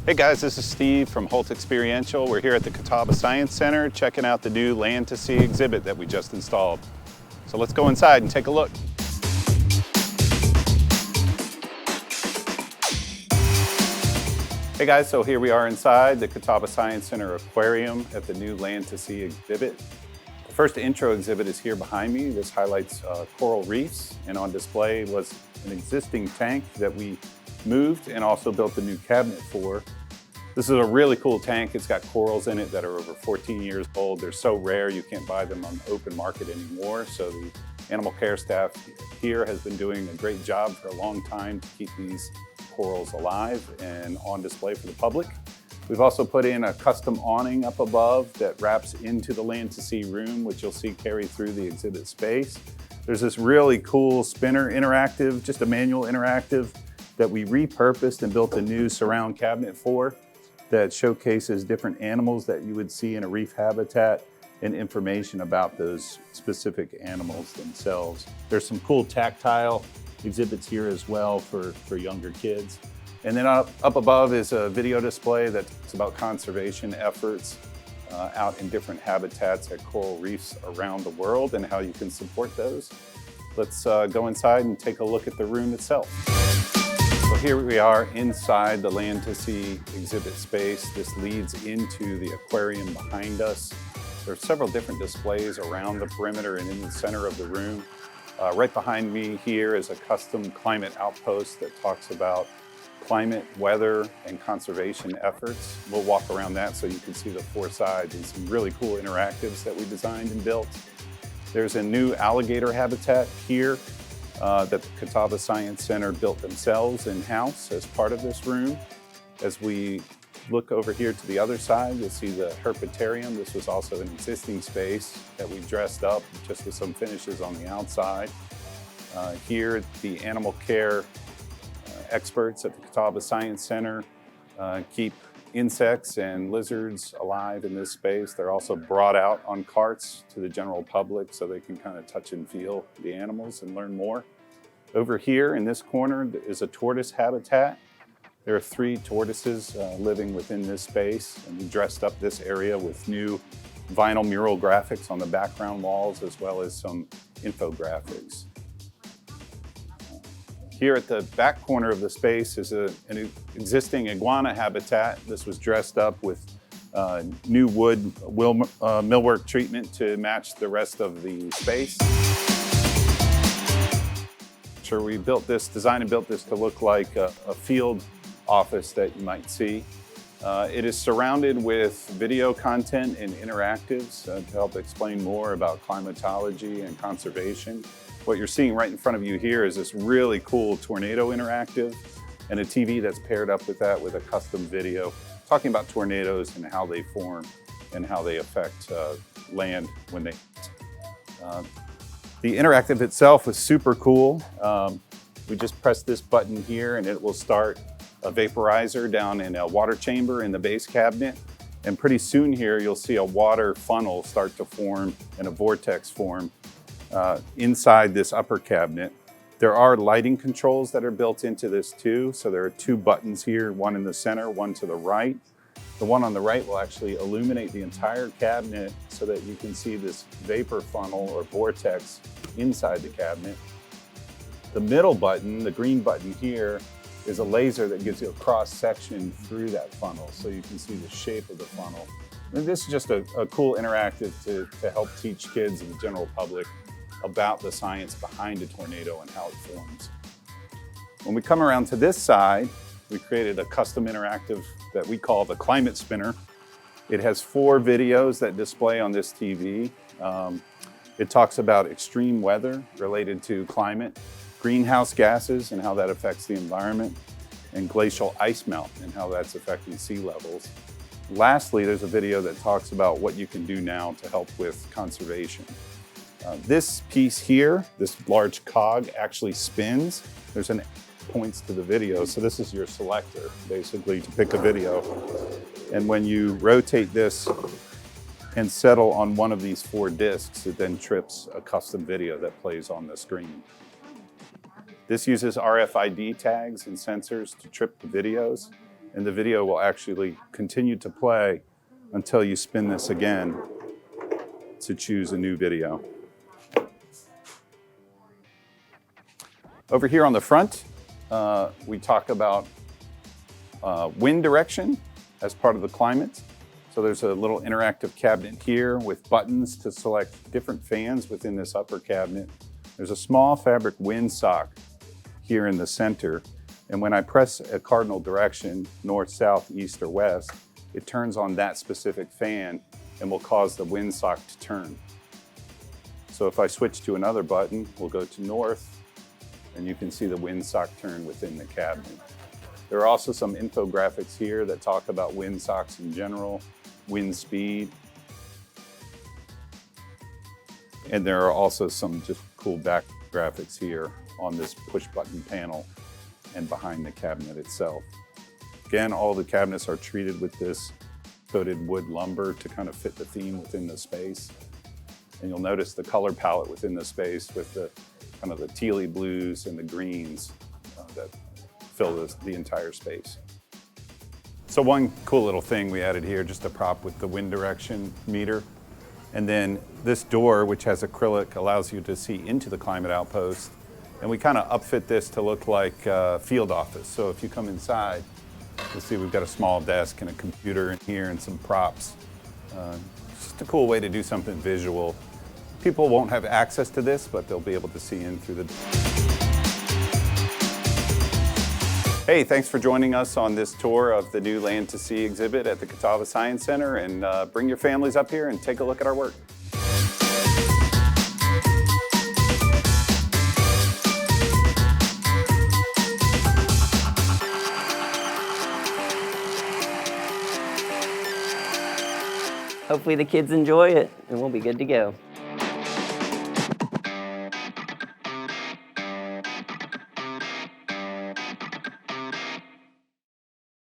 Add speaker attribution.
Speaker 1: Hey guys, this is Steve from Holt Experiential. We're here at the Catawba Science Center checking out the new Land to Sea exhibit that we just installed. So let's go inside and take a look. Hey guys, so here we are inside the Catawba Science Center Aquarium at the new Land to Sea exhibit. The first intro exhibit is here behind me. This highlights coral reefs, and on display was an existing tank that we moved and also built a new cabinet for. This is a really cool tank. It's got corals in it that are over 14 years old. They're so rare you can't buy them on the open market anymore. So the animal care staff here has been doing a great job for a long time to keep these corals alive and on display for the public. We've also put in a custom awning up above that wraps into the Land to Sea room, which you'll see carry through the exhibit space. There's this really cool spinner interactive, just a manual interactive, that we repurposed and built a new surround cabinet for that showcases different animals that you would see in a reef habitat and information about those specific animals themselves. There's some cool tactile exhibits here as well for younger kids. And then up above is a video display that's about conservation efforts out in different habitats at coral reefs around the world and how you can support those. Let's go inside and take a look at the room itself. So here we are inside the Land to Sea exhibit space. This leads into the aquarium behind us. There are several different displays around the perimeter and in the center of the room. Right behind me here is a custom climate outpost that talks about climate, weather, and conservation efforts. We'll walk around that so you can see the four sides and some really cool interactives that we designed and built. There's a new alligator habitat here that the Catawba Science Center built themselves in-house as part of this room. As we look over here to the other side, you'll see the herpetarium. This was also an existing space that we dressed up just with some finishes on the outside. Here, the animal care experts at the Catawba Science Center keep insects and lizards alive in this space. They're also brought out on carts to the general public so they can kind of touch and feel the animals and learn more. Over here in this corner is a tortoise habitat. There are 3 tortoises living within this space, and we dressed up this area with new vinyl mural graphics on the background walls as well as some infographics. Here at the back corner of the space is an existing iguana habitat. This was dressed up with new wood millwork treatment to match the rest of the space. Sure, we designed and built this to look like a field office that you might see. It is surrounded with video content and interactives to help explain more about climatology and conservation. What you're seeing right in front of you here is this really cool tornado interactive and a TV that's paired up with that with a custom video talking about tornadoes and how they form and how they affect land when they The interactive itself was super cool. We just press this button here and it will start a vaporizer down in a water chamber in the base cabinet. And pretty soon here, you'll see a water funnel start to form and a vortex form inside this upper cabinet. There are lighting controls that are built into this too. So there are 2 buttons here, one in the center, one to the right. The one on the right will actually illuminate the entire cabinet so that you can see this vapor funnel or vortex inside the cabinet. The middle button, the green button here, is a laser that gives you a cross section through that funnel so you can see the shape of the funnel. And this is just a cool interactive to help teach kids and the general public about the science behind a tornado and how it forms. When we come around to this side, we created a custom interactive that we call the Climate Spinner. It has 4 videos that display on this TV. It talks about extreme weather related to climate, greenhouse gases and how that affects the environment, and glacial ice melt and how that's affecting sea levels. Lastly, there's a video that talks about what you can do now to help with conservation. This piece here, this large cog, actually spins. There's points to the video, so this is your selector, basically, to pick a video. And when you rotate this and settle on one of these 4 discs, it then trips a custom video that plays on the screen. This uses RFID tags and sensors to trip the videos. and the video will actually continue to play until you spin this again to choose a new video. Over here on the front, we talk about wind direction as part of the climate. So there's a little interactive cabinet here with buttons to select different fans within this upper cabinet. There's a small fabric windsock here in the center. And when I press a cardinal direction, north, south, east, or west, it turns on that specific fan and will cause the windsock to turn. So if I switch to another button, we'll go to north, and you can see the windsock turn within the cabinet. There are also some infographics here that talk about windsocks in general, wind speed. And there are also some just cool back graphics here on this push button panel and behind the cabinet itself. Again, all the cabinets are treated with this coated wood lumber to kind of fit the theme within the space. And you'll notice the color palette within the space with the kind of the tealy blues and the greens that fill the entire space. So one cool little thing we added here, just a prop with the wind direction meter. And then this door, which has acrylic, allows you to see into the climate outpost. And we kind of upfit this to look like a field office. So if you come inside, you'll see we've got a small desk and a computer in here and some props. Just a cool way to do something visual. People won't have access to this, but they'll be able to see in through the door. Hey, thanks for joining us on this tour of the new Land to Sea exhibit at the Catawba Science Center, and bring your families up here and take a look at our work.
Speaker 2: Hopefully the kids enjoy it and we'll be good to go.